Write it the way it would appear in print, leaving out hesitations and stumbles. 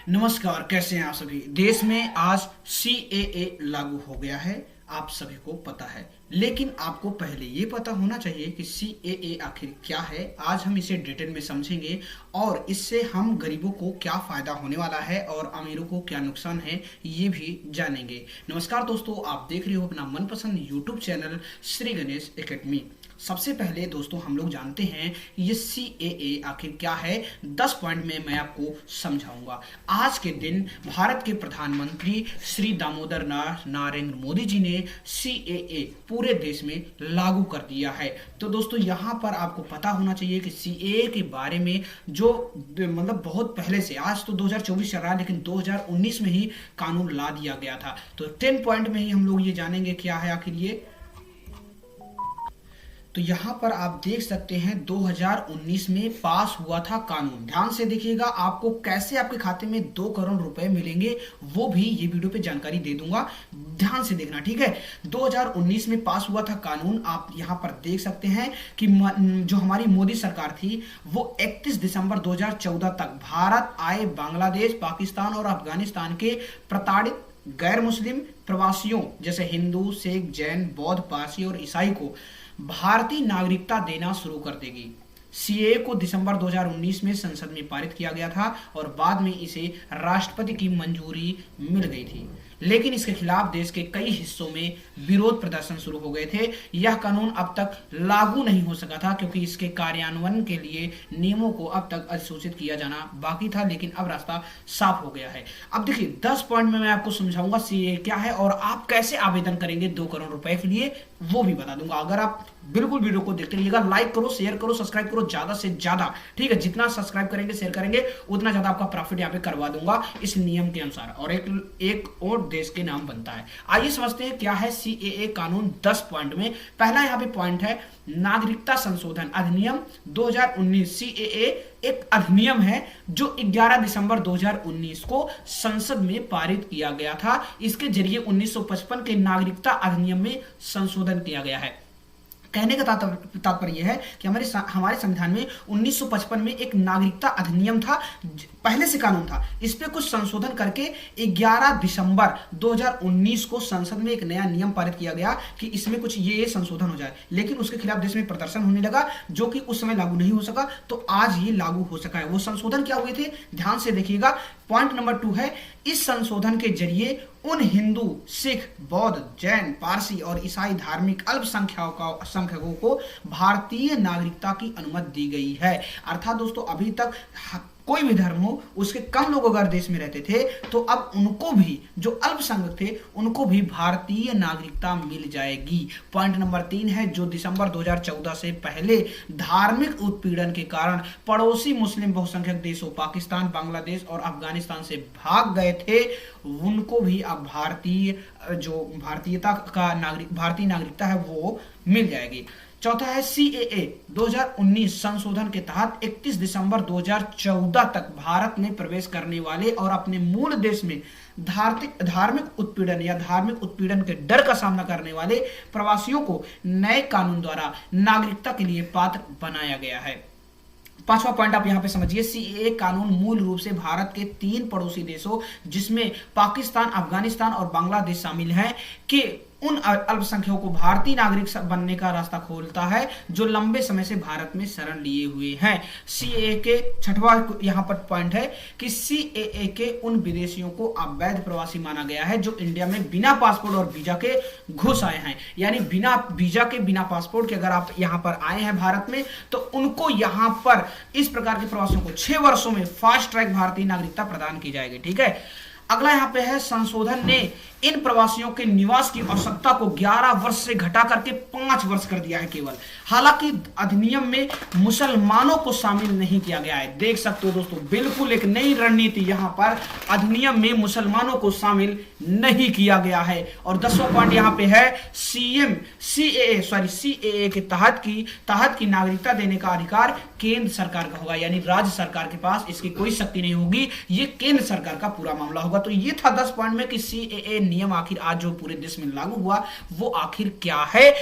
नमस्कार, कैसे हैं आप सभी। देश में आज सीएए लागू हो गया है, आप सभी को पता है। लेकिन आपको पहले ये पता होना चाहिए कि सीएए आखिर क्या है। आज हम इसे डिटेल में समझेंगे और इससे हम गरीबों को क्या फायदा होने वाला है और अमीरों को क्या नुकसान है, ये भी जानेंगे। नमस्कार दोस्तों, आप देख रहे हो अपना मनपसंद YouTube channel Shri Ganesh academy. सबसे पहले दोस्तों हम लोग जानते हैं ये सीएए आखिर क्या है। 10 पॉइंट में मैं आपको समझाऊंगा। आज के दिन भारत के प्रधानमंत्री श्री दामोदर नरेंद्र मोदी जी ने सीएए पूरे देश में लागू कर दिया है। तो दोस्तों यहाँ पर आपको पता होना चाहिए कि सीएए के बारे में जो मतलब बहुत पहले से, आज तो 2024 चल रहा है लेकिन 2019 में ही कानून ला दिया गया था। तो 10 पॉइंट में ही हम लोग ये जानेंगे क्या है आखिर ये। तो यहाँ पर आप देख सकते हैं 2019 में पास हुआ था कानून। ध्यान से देखिएगा, आपको कैसे आपके खाते में 2 करोड़ रुपए मिलेंगे वो भी ये वीडियो पे जानकारी दे दूंगा। ध्यान से देखना, ठीक है। 2019 में पास हुआ था कानून। आप यहाँ पर देख सकते हैं कि जो हमारी मोदी सरकार थी वो 31 दिसंबर 2014 तक भारत आए बांग्लादेश, पाकिस्तान और अफगानिस्तान के प्रताड़ित गैर मुस्लिम प्रवासियों जैसे हिंदू, सिख, जैन, बौद्ध, पारसी और ईसाई को भारतीय नागरिकता देना शुरू कर देगी। सीएए को दिसंबर 2019 में संसद में पारित किया गया था और बाद में इसे राष्ट्रपति की मंजूरी मिल गई थी। लेकिन इसके खिलाफ देश के कई हिस्सों में विरोध प्रदर्शन शुरू हो गए थे। यह कानून अब तक लागू नहीं हो सका था क्योंकि इसके कार्यान्वयन के लिए नियमों को अब तक अधिसूचित किया जाना बाकी था, लेकिन अब रास्ता साफ हो गया है। अब देखिए 10 पॉइंट में मैं आपको समझाऊंगा सीएए क्या है और आप कैसे आवेदन करेंगे 2 करोड़ रुपए के लिए, वो भी बता दूंगा। अगर आप बिल्कुल वीडियो को देखते रहिएगा, लाइक करो, शेयर करो, सब्सक्राइब करो ज्यादा से ज्यादा, ठीक है। जितना सब्सक्राइब करेंगे, शेयर करेंगे, उतना ज्यादा आपका प्रॉफिट यहाँ पे करवा दूंगा इस नियम के अनुसार, और एक और देश के नाम बनता है। आइए समझते हैं क्या है सीएए कानून 10 पॉइंट में। पहला यहाँ पे पॉइंट है नागरिकता संशोधन अधिनियम 2019। सीएए एक अधिनियम है जो 11 दिसंबर 2019 को संसद में पारित किया गया था। इसके जरिए 1955 के नागरिकता अधिनियम में संशोधन किया गया है। कहने का तात्पर्य यह है कि हमारे संविधान में 1955 में एक नागरिकता अधिनियम था, पहले से कानून था। इस पे कुछ संशोधन करके 11 दिसंबर 2019 को संसद में एक नया नियम पारित किया गया कि इसमें कुछ ये संशोधन हो जाए। लेकिन उसके खिलाफ देश में प्रदर्शन होने लगा जो कि उस समय लागू नहीं हो सका, तो आज ये लागू हो सका है। वो संशोधन क्या हुए थे, ध्यान से देखिएगा। पॉइंट नंबर 2 है, इस संशोधन के जरिए उन हिंदू, सिख, बौद्ध, जैन, पारसी और ईसाई धार्मिक अल्पसंख्यकों को भारतीय नागरिकता की अनुमति दी गई है। अर्थात दोस्तों अभी तक कोई भी धर्म हो, उसके कम लोग अगर देश में रहते थे तो अब उनको भी, जो अल्पसंख्यक थे, उनको भी भारतीय नागरिकता मिल जाएगी। पॉइंट नंबर 3 है, जो दिसंबर 2014 से पहले धार्मिक उत्पीड़न के कारण पड़ोसी मुस्लिम बहुसंख्यक देशों पाकिस्तान, बांग्लादेश और अफगानिस्तान से भाग गए थे, उनको भी अब भारतीय नागरिकता है वो मिल जाएगी। चौथा है सीएए 2019 संशोधन के तहत 31 दिसंबर 2014 तक भारत में प्रवेश करने वाले और अपने मूल देश में धार्मिक उत्पीड़न या धार्मिक उत्पीड़न के डर का सामना करने वाले प्रवासियों को नए कानून द्वारा नागरिकता के लिए पात्र बनाया गया है। 5वां पॉइंट आप यहां पे समझिए, सीएए कानून मूल रूप से भारत के 3 पड़ोसी देशों जिसमें पाकिस्तान, अफगानिस्तान और बांग्लादेश शामिल हैं के उन अल्पसंख्यकों को भारतीय नागरिक बनने का रास्ता खोलता है जो लंबे समय से भारत में शरण लिए हुए हैं। सीएए के 6वां यहां पर पॉइंट है कि सीएए के उन विदेशियों को अवैध प्रवासी माना गया है जो इंडिया में बिना पासपोर्ट और वीजा के घुस आए हैं। यानी बिना वीजा के, बिना पासपोर्ट के अगर आप यहां पर आए हैं भारत में, तो उनको यहां पर इस प्रकार के प्रवासियों को 6 वर्षों में फास्ट ट्रैक भारतीय नागरिकता प्रदान की जाएगी, ठीक है। अगला यहां पे है, संशोधन ने इन प्रवासियों के निवास की आवश्यकता को 11 वर्ष से घटा करके 5 वर्ष कर दिया है केवल। हालांकि अधिनियम में मुसलमानों को शामिल नहीं किया गया है। देख सकते हो दोस्तों, बिल्कुल एक नई रणनीति यहां पर, अधिनियम में मुसलमानों को शामिल नहीं किया गया है। और 10वां पॉइंट यहां पे है, सीएए के तहत की नागरिकता देने का अधिकार केंद्र सरकार का होगा, यानी राज्य सरकार के पास इसकी कोई शक्ति नहीं होगी, ये केंद्र सरकार का पूरा मामला होगा। तो ये था 10 पॉइंट में कि सीएए नियम आखिर आज जो पूरे देश में लागू हुआ वो आखिर क्या है।